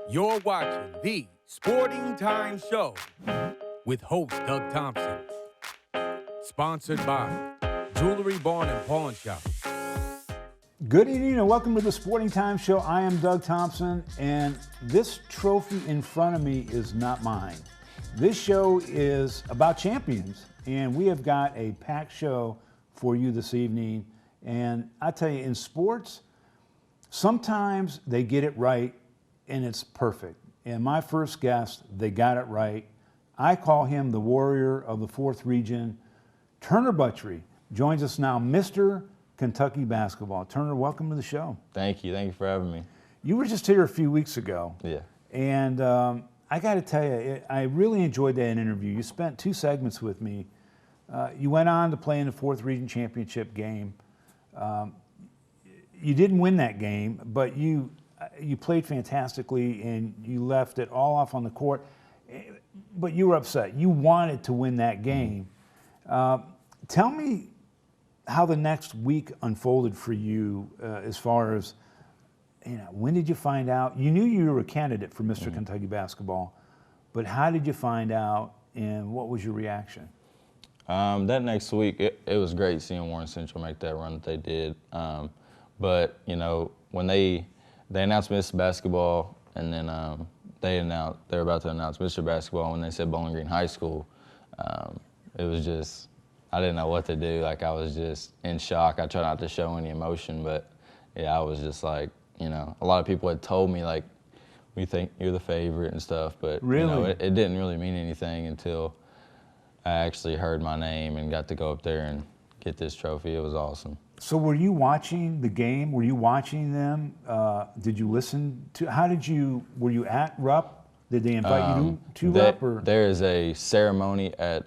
You're watching the Sporting Time Show with host Doug Thompson. Sponsored by Jewelry Barn and Pawn Shop. Good evening and welcome to the Sporting Time Show. I am Doug Thompson, and this trophy in front of me is not mine. This show is about champions, and we have got a packed show for you this evening. And I tell you, in sports, sometimes they get it right and it's perfect. And my first guest, they got it right. I call him the warrior of the 4th region. Turner Buttrey joins us now, Mr. Kentucky Basketball. Turner, welcome to the show. Thank you. Thank you for having me. You were just here a few weeks ago. Yeah. And I got to tell you, I really enjoyed that interview. You spent 2 segments with me. You went on to play in the 4th region championship game. You didn't win that game, but you played fantastically and you left it all off on the court. But you were upset. You wanted to win that game. Tell me how the next week unfolded for you as far as, when did you find out? You knew you were a candidate for Mr. Kentucky Basketball, but how did you find out and what was your reaction? That next week, it was great seeing Warren Central make that run that they did. But, when they announced Mr. Basketball and then they were about to announce Mr. Basketball when they said Bowling Green High School, it was just, I didn't know what to do. Like, I was just in shock. I tried not to show any emotion, but, yeah, I was just like, a lot of people had told me, like, we think you're the favorite and stuff, but, really? It didn't really mean anything until I actually heard my name and got to go up there and get this trophy. It was awesome. So were you watching the game? Were you watching them? Did you listen to, were you at Rupp? Did they invite you to Rupp? Or? There is a ceremony at,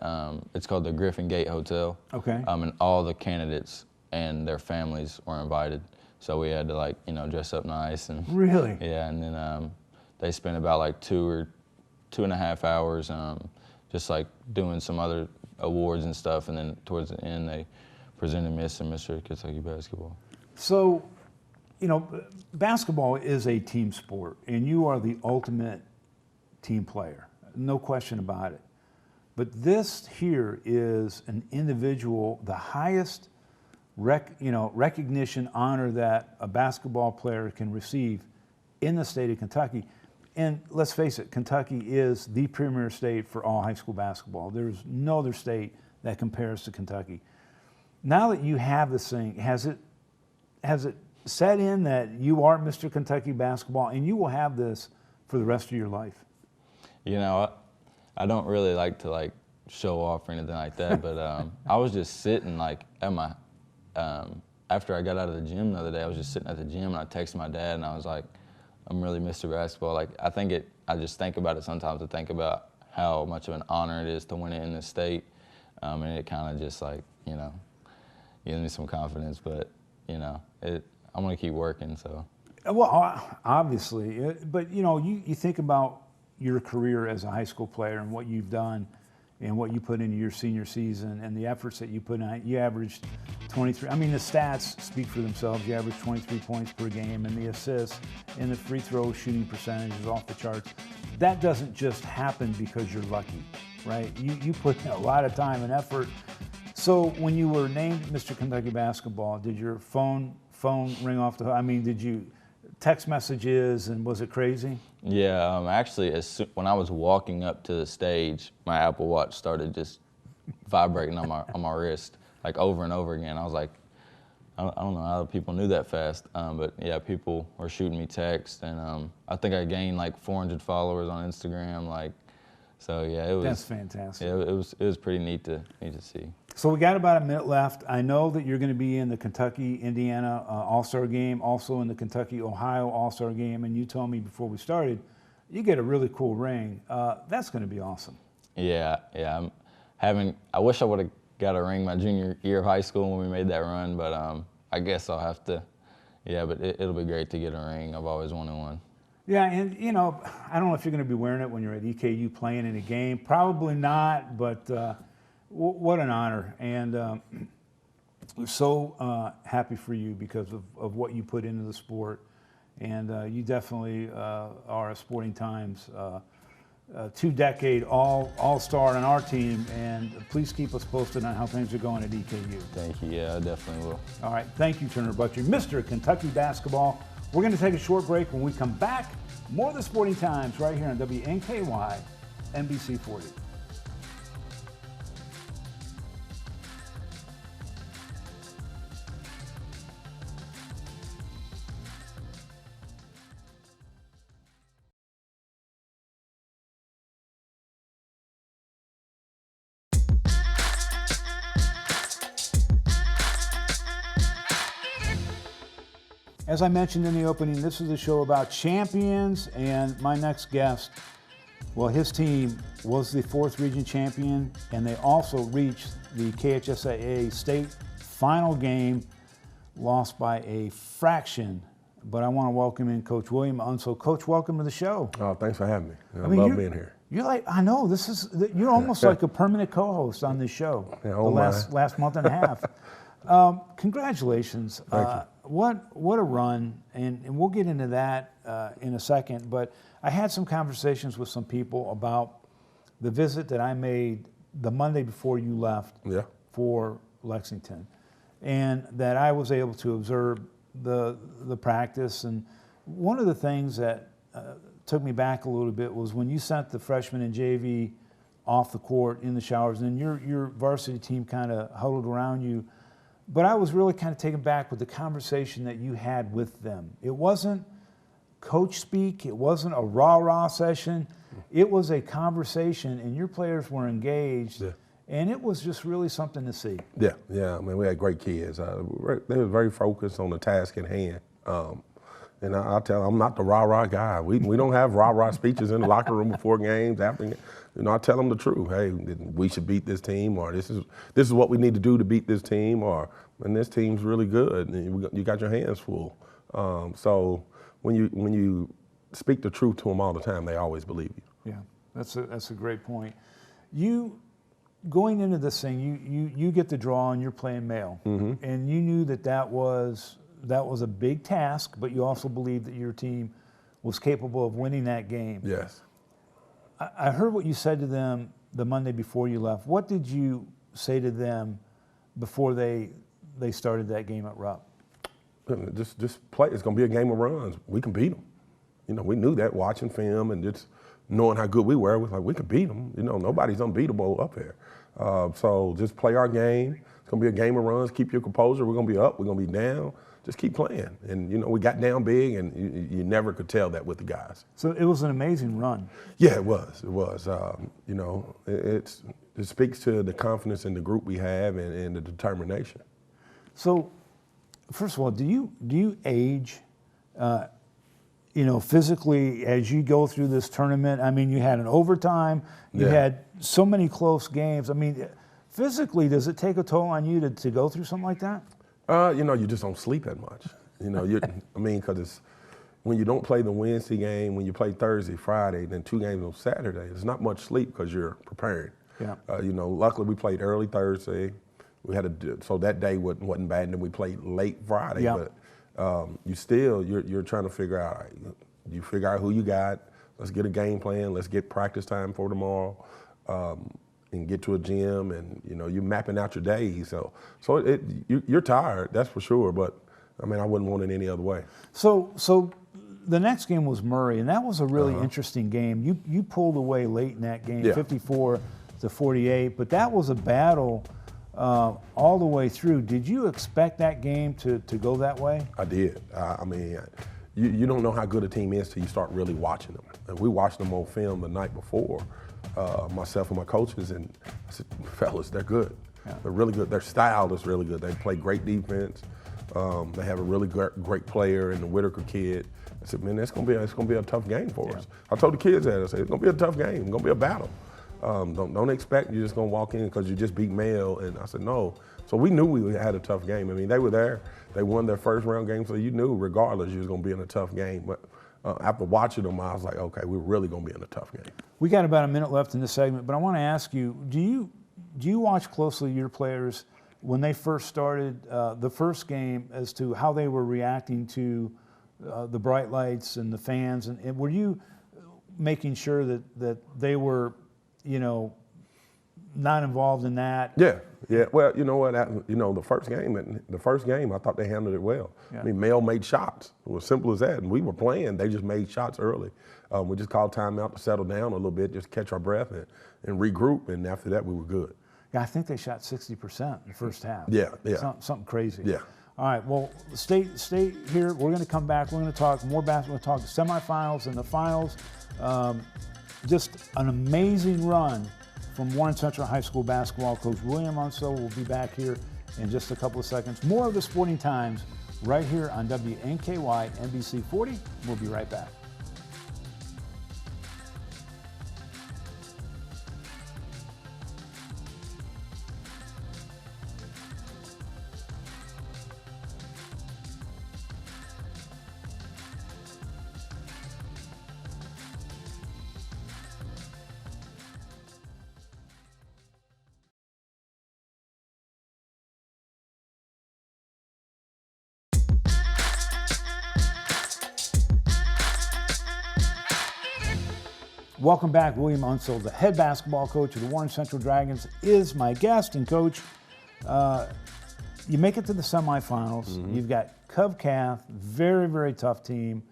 it's called the Griffin Gate Hotel. Okay. And all the candidates and their families were invited. So we had to dress up nice. And really? Yeah, and then they spent about 2 or 2.5 hours just doing some other awards and stuff. And then towards the end, they presented Miss and Mr. Kentucky Basketball. So, basketball is a team sport, and you are the ultimate team player, no question about it. But this here is an individual, the highest recognition, honor that a basketball player can receive in the state of Kentucky. And let's face it, Kentucky is the premier state for all high school basketball. There's no other state that compares to Kentucky. Now that you have this thing, has it set in that you are Mr. Kentucky Basketball and you will have this for the rest of your life? I don't really like to show off or anything like that, but I was just sitting at my, after I got out of the gym the other day, I was just sitting at the gym and I texted my dad and I was like, I'm really Mr. Basketball. I just think about it sometimes to think about how much of an honor it is to win it in this state. And it kind of just gives me some confidence, but I'm gonna keep working. So. Well, obviously, but you think about your career as a high school player and what you've done, and what you put into your senior season, and the efforts that you put in. You averaged 23. I mean, the stats speak for themselves. You averaged 23 points per game, and the assists and the free throw shooting percentage is off the charts. That doesn't just happen because you're lucky, right? You put in a lot of time and effort. So when you were named Mr. Kentucky Basketball, did your phone ring off the hook? I mean, did you text messages, and was it crazy? Yeah, actually, when I was walking up to the stage, my Apple Watch started just vibrating on my wrist over and over again. I was like, I don't know how people knew that fast, but yeah, people were shooting me texts, and I think I gained 400 followers on Instagram, so yeah, it was. That's fantastic. Yeah, it was pretty neat to see. So we got about a minute left. I know that you're going to be in the Kentucky-Indiana All-Star game, also in the Kentucky-Ohio All-Star game, and you told me before we started, you get a really cool ring. That's going to be awesome. Yeah. I wish I would have got a ring my junior year of high school when we made that run, but I guess I'll have to. Yeah, but it'll be great to get a ring. I've always wanted one. Yeah, and I don't know if you're going to be wearing it when you're at EKU playing in a game. Probably not, but what an honor. And we're so happy for you because of what you put into the sport. And you definitely are a Sporting Times 2-decade all-star on our team. And please keep us posted on how things are going at EKU. Thank you. Yeah, I definitely will. All right. Thank you, Turner Butcher. Mr. Kentucky Basketball. We're going to take a short break. When we come back, more of the Sporting Times right here on WNKY, NBC 40. As I mentioned in the opening, this is a show about champions, and my next guest, well, his team was the 4th region champion, and they also reached the KHSAA state final game, lost by a fraction. But I want to welcome in Coach William Unseld. Coach, welcome to the show. Oh, thanks for having me. I mean, love being here. You're like, I know, you're almost like a permanent co-host on this show. Yeah, the last month and a half. Congratulations. Thank you. What a run, and we'll get into that in a second, but I had some conversations with some people about the visit that I made the Monday before you left for Lexington, and that I was able to observe the practice. And one of the things that took me back a little bit was when you sent the freshmen and JV off the court in the showers, and your varsity team kind of huddled around you. But I was really kind of taken back with the conversation that you had with them. It wasn't coach speak. It wasn't a rah-rah session. It was a conversation, and your players were engaged. Yeah. And it was just really something to see. Yeah. I mean, we had great kids. They were very focused on the task at hand. And I tell them, I'm not the rah-rah guy. We don't have rah-rah speeches in the locker room before games, after. I tell them the truth. Hey, we should beat this team, or this is what we need to do to beat this team, and this team's really good, and you got your hands full. So when you speak the truth to them all the time, they always believe you. Yeah, that's a great point. You going into this thing, you get the draw and you're playing male, and you knew that was a big task, but you also believed that your team was capable of winning that game. Yes. I heard what you said to them the Monday before you left. What did you say to them before they started that game at Rupp? Just play. It's going to be a game of runs. We can beat them. We knew that watching film and just knowing how good we were. We was like, we can beat them. Nobody's unbeatable up here. So just play our game. It's going to be a game of runs. Keep your composure. We're going to be up. We're going to be down. Just keep playing. And, we got down big, and you never could tell that with the guys. So it was an amazing run. Yeah, it was. It was. It speaks to the confidence in the group we have and the determination. So, first of all, do you age, physically as you go through this tournament? I mean, you had an overtime. You had so many close games. I mean, physically, does it take a toll on you to go through something like that? You just don't sleep that much. Because it's when you don't play the Wednesday game, when you play Thursday, Friday, then 2 games on Saturday, there's not much sleep because you're preparing. Yeah. Luckily we played early Thursday. So that day wasn't bad, and then we played late Friday. Yeah. But you're trying to figure out. You figure out who you got. Let's get a game plan. Let's get practice time for tomorrow. And get to a gym, and you're mapping out your days. So you're tired, that's for sure. But I wouldn't want it any other way. So the next game was Murray, and that was a really interesting game. You pulled away late in that game, 54-48. But that was a battle all the way through. Did you expect that game to go that way? I did. You don't know how good a team is till you start really watching them. And we watched them on film the night before. Myself and my coaches, and I said, fellas, they're good. Yeah. They're really good. Their style is really good. They play great defense. They have a really great player in the Whitaker kid. I said, man, it's gonna be a tough game for us. I told the kids that. I said, it's gonna be a tough game. It's gonna be a battle. Don't expect you're just gonna walk in because you just beat Male. And I said, no. So we knew we had a tough game. They were there. They won their first round game, so you knew regardless you was gonna be in a tough game. But after watching them, I was like, okay, we're really gonna be in a tough game. We got about a minute left in this segment, but I want to ask you: do you watch closely your players when they first started the first game as to how they were reacting to the bright lights and the fans, and were you making sure that they were, not involved in that? Yeah. Well, you know what? The first game, I thought they handled it well. Yeah. I mean, Mel made shots. It was simple as that. And we were playing. They just made shots early. We just called timeout to settle down a little bit, just catch our breath and regroup. And after that, we were good. Yeah, I think they shot 60% in the first half. Yeah. Something crazy. Yeah. All right, well, stay here. We're going to come back. We're going to talk more basketball. We're going to talk semifinals and the finals. Just an amazing run from Warren Central High School basketball coach William Unseld. Will be back here in just a couple of seconds. More of the Sporting Times right here on WNKY NBC 40. We'll be right back. Welcome back. William Unseld, the head basketball coach of the Warren Central Dragons, is my guest. And Coach, you make it to the semifinals. Mm-hmm. You've got Cov-Cath, very, very tough team.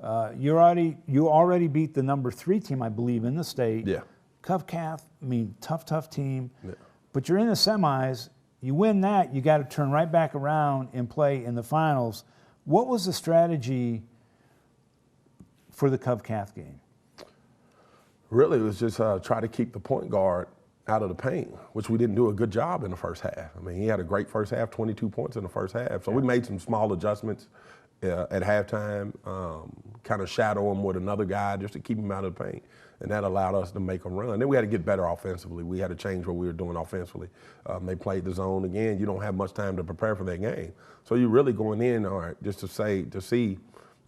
You already beat the number 3 team, I believe, in the state. Yeah. Cov-Cath, tough team. Yeah. But you're in the semis. You win that, you got to turn right back around and play in the finals. What was the strategy for the Cov-Cath game? Really, it was just try to keep the point guard out of the paint, which we didn't do a good job in the first half. I mean, he had a great first half, 22 points in the first half. So we made some small adjustments at halftime, kind of shadow him with another guy just to keep him out of the paint. And that allowed us to make a run. Then we had to get better offensively. We had to change what we were doing offensively. They played the zone again. You don't have much time to prepare for that game. So you're really going in, all right, just to see,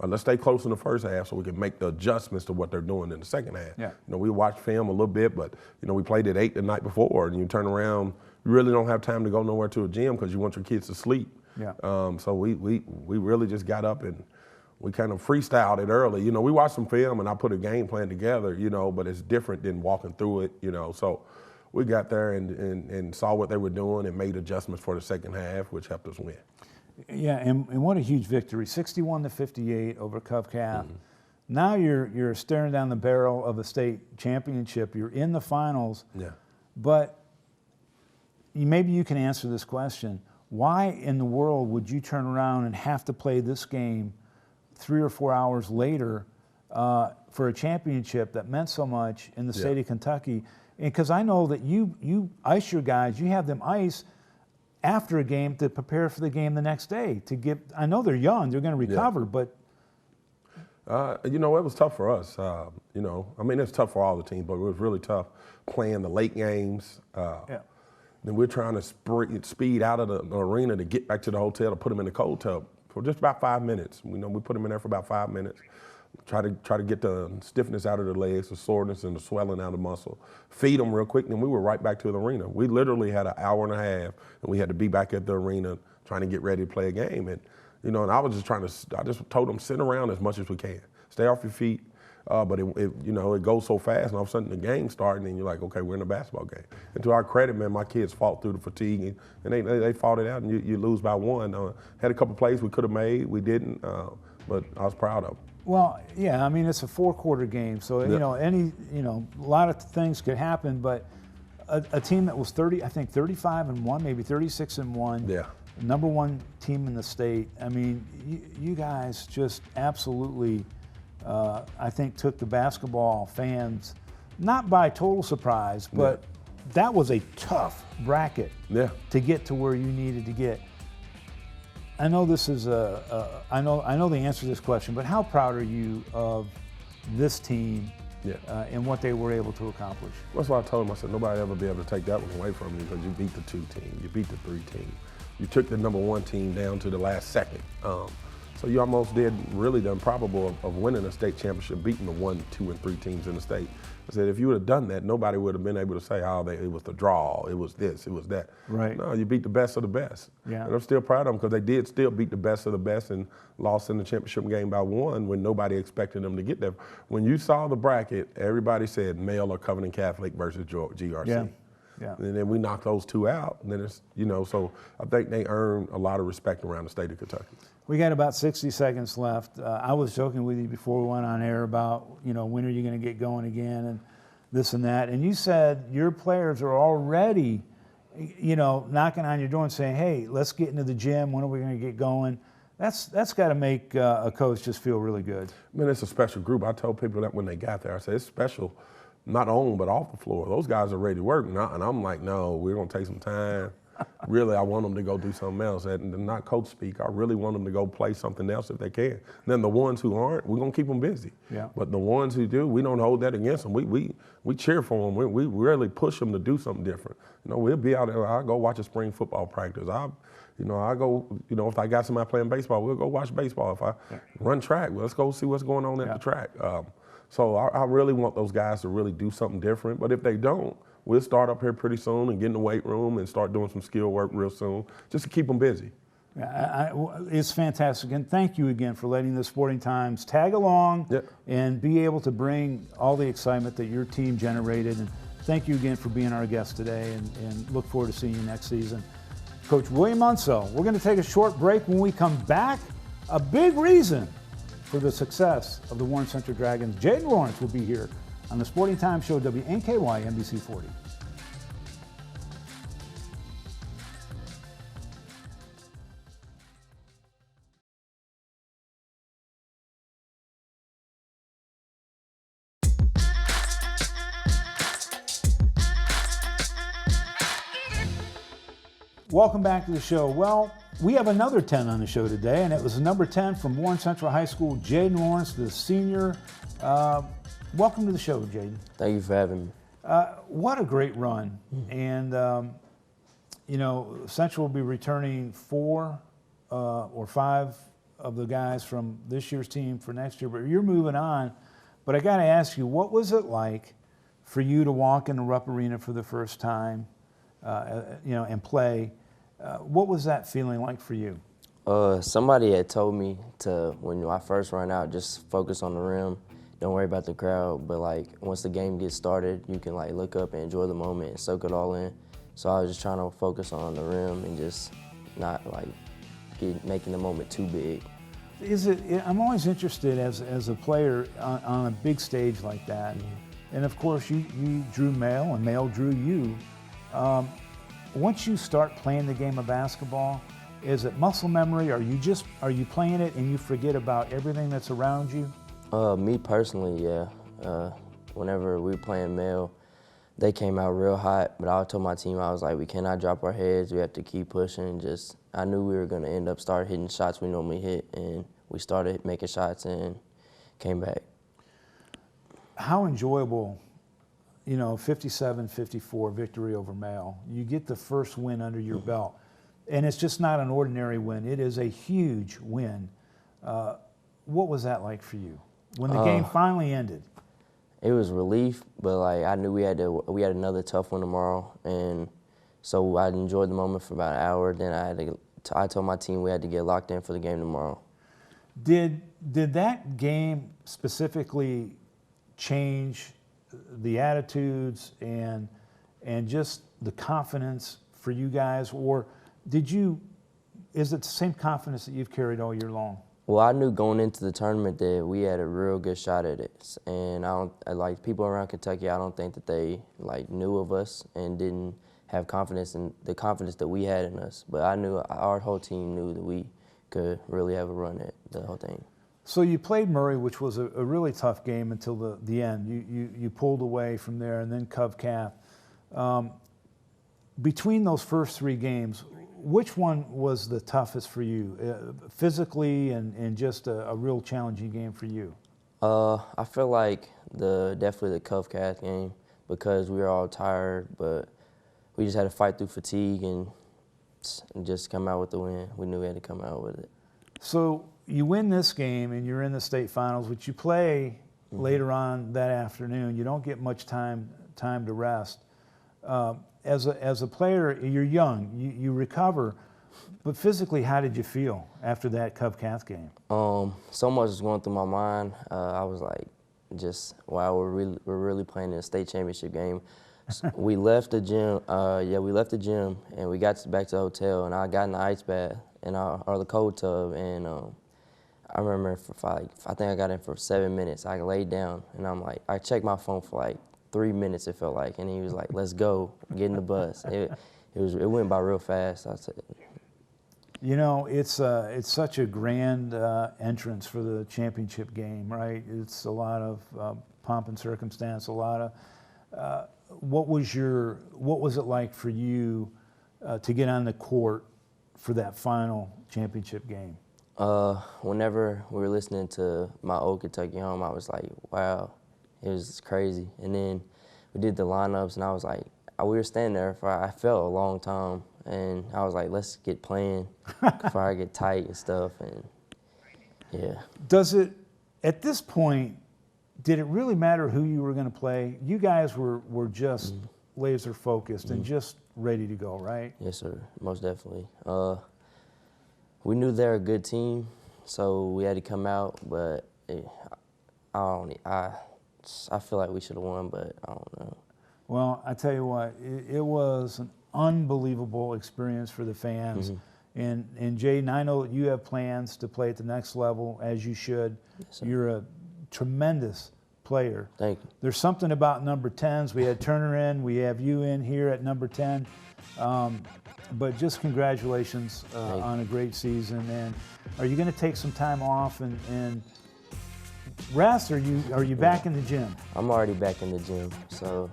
let's stay close in the first half so we can make the adjustments to what they're doing in the second half. Yeah. We watched film a little bit, but, we played at 8 the night before, and you turn around, you really don't have time to go nowhere to a gym because you want your kids to sleep. Yeah. So we really just got up and we kind of freestyled it early. We watched some film and I put a game plan together, but it's different than walking through it, So we got there and saw what they were doing and made adjustments for the second half, which helped us win. Yeah, and what a huge victory, 61-58 over Cov-Cath. Mm-hmm. Now you're staring down the barrel of a state championship. You're in the finals. Yeah. But maybe you can answer this question. Why in the world would you turn around and have to play this game 3 or 4 hours later for a championship that meant so much in the state of Kentucky? Because I know that you ice your guys, you have them ice after a game to prepare for the game the next day. I know they're young, they're going to recover, but. It was tough for us. It's tough for all the teams, but it was really tough playing the late games. Then we're trying to speed out of the arena to get back to the hotel to put them in the cold tub for just about 5 minutes. We put them in there for about 5 minutes. Try to get the stiffness out of the legs, the soreness and the swelling out of the muscle. Feed them real quick, and then we were right back to the arena. We literally had an hour and a half, and we had to be back at the arena trying to get ready to play a game. And and I was just I just told them, sit around as much as we can. Stay off your feet. But it goes so fast, and all of a sudden the game's starting, and you're like, okay, we're in a basketball game. And to our credit, man, my kids fought through the fatigue, and they fought it out, and you lose by 1. Had a couple plays we could have made, we didn't, but I was proud of them. Well, yeah, it's a 4-quarter game, so a lot of things could happen. But a team that was 35-1, maybe 36-1, yeah, number 1 team in the state. You guys just absolutely, I think, took the basketball fans not by total surprise, but that was a tough bracket to get to where you needed to get. I know this is I know the answer to this question, but how proud are you of this team and what they were able to accomplish? That's why I told them, I said, nobody ever be able to take that one away from you because you beat the 2 team, you beat the 3 team. You took the number 1 team down to the last second. So you almost did really the improbable of winning a state championship, beating the 1, 2, and 3 teams in the state. I said, if you would have done that, nobody would have been able to say, oh, it was the draw, it was this, it was that. Right. No, you beat the best of the best. Yeah. And I'm still proud of them because they did still beat the best of the best and lost in the championship game by 1 when nobody expected them to get there. When you saw the bracket, everybody said Male or Covenant Catholic versus GRC. Yeah. Yeah. And then we knocked those 2 out. And then it's, so I think they earned a lot of respect around the state of Kentucky. We got about 60 seconds left. I was joking with you before we went on air about, when are you going to get going again and this and that. And you said your players are already, knocking on your door and saying, hey, let's get into the gym. When are we going to get going? That's got to make a coach just feel really good. I mean, it's a special group. I told people that when they got there. I said, it's special, not on, but off the floor. Those guys are ready to work. And I'm like, no, we're going to take some time. Really, I want them to go do something else. And not coach speak. I really want them to go play something else if they can. And then the ones who aren't, we're going to keep them busy. Yeah. But the ones who do, we don't hold that against them. We cheer for them. We really push them to do something different. We'll be out there. I'll go watch a spring football practice. I go, if I got somebody playing baseball, we'll go watch baseball. If I run track, let's go see what's going on at the track. So I really want those guys to really do something different. But if they don't, we'll start up here pretty soon and get in the weight room and start doing some skill work real soon, just to keep them busy. It's fantastic. And thank you again for letting the Sporting Times tag along and be able to bring all the excitement that your team generated. And thank you again for being our guest today, and look forward to seeing you next season. Coach William Munsell, we're going to take a short break. When we come back, a big reason for the success of the Warren Central Dragons. Jaden Lawrence will be here on the Sporting Times Show, WNKY, NBC 40. Welcome back to the show. Well, we have another 10 on the show today, and it was number 10 from Warren Central High School, Jaden Lawrence, the senior. Welcome to the show, Jaden. Thank you for having me. What a great run. And, Central will be returning 4 or 5 of the guys from this year's team for next year, but you're moving on. But I got to ask you, what was it like for you to walk in the Rupp Arena for the first time, and play? What was that feeling like for you? Somebody had told me to, when I first run out, just focus on the rim. Don't worry about the crowd. But once the game gets started, you can look up and enjoy the moment and soak it all in. So I was just trying to focus on the rim and just not making the moment too big. I'm always interested as a player on a big stage like that. And of course you drew Male and Male drew you. Once you start playing the game of basketball, is it muscle memory? Are you playing it and you forget about everything that's around you? Me personally, yeah. Whenever we were playing Male, they came out real hot, but I told my team, I was like, we cannot drop our heads. We have to keep pushing. I knew we were going to end up start hitting shots we normally hit, and we started making shots and came back. How enjoyable, 57-54 victory over Male. You get the first win under your belt, and it's just not an ordinary win. It is a huge win. What was that like for you when the game finally ended? It was relief, but I knew we had another tough one tomorrow, and so I enjoyed the moment for about an hour. Then I told my team we had to get locked in for the game tomorrow. Did that game specifically change the attitudes and just the confidence for you guys, or is it the same confidence that you've carried all year long? Well, I knew going into the tournament that we had a real good shot at it, and people around Kentucky, I don't think that they knew of us and didn't have confidence in the confidence that we had in us. But I knew our whole team knew that we could really have a run at the whole thing. So you played Murray, which was a really tough game until the end. You pulled away from there, and then Cov Cath. Between those first 3 games, which one was the toughest for you, physically and just a real challenging game for you? I feel like definitely the Cov Cath game, because we were all tired, but we just had to fight through fatigue and just come out with the win. We knew we had to come out with it. So you win this game and you're in the state finals, which you play later on that afternoon. You don't get much time to rest. As a player, you're young. You recover. But physically, how did you feel after that Cub-Cath game? So much was going through my mind. I was like, just, wow, we're really playing in a state championship game. We left the gym. We left the gym, and we got back to the hotel, and I got in the ice bath or the cold tub, and I remember I think I got in for 7 minutes. I laid down, and I'm like, I checked my phone for like 3 minutes, it felt like, and he was like, let's go, get in the bus. It went by real fast. I said, you know, it's such a grand entrance for the championship game, right? It's a lot of pomp and circumstance, a lot of. What was it like for you to get on the court for that final championship game? Whenever we were listening to my old Kentucky home, I was like, wow, it was crazy. And then we did the lineups, and I was like, we were standing there for, I felt a long time, and I was like, let's get playing before I get tight and stuff, and yeah. Does it, at this point, did it really matter who you were going to play? You guys were just laser focused and just ready to go, right? Yes, sir, most definitely. We knew they were a good team, so we had to come out, but I feel like we should have won, but I don't know. Well, I tell you what, it was an unbelievable experience for the fans. And Jaden, I know that you have plans to play at the next level, as you should. Yes, sir. You're a tremendous player. Thank you. There's something about number 10s. We had Turner in, we have you in here at number 10. But just congratulations on a great season. And are you going to take some time off and rest, or are you back in the gym? I'm already back in the gym, so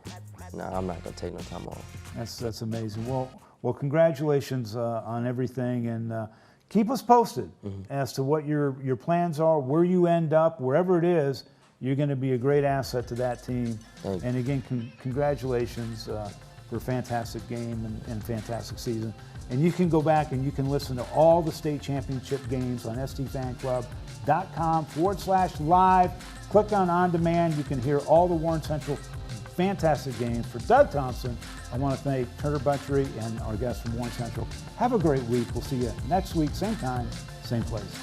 no, I'm not going to take no time off. That's amazing. Well, congratulations on everything, and keep us posted as to what your plans are, where you end up, wherever it is. You're going to be a great asset to that team. Thank you. And again, congratulations for a fantastic game and fantastic season. And you can go back and you can listen to all the state championship games on stfanclub.com/live. Click on demand. You can hear all the Warren Central fantastic games. For Doug Thompson, I want to thank Turner Butchery and our guests from Warren Central. Have a great week. We'll see you next week, same time, same place.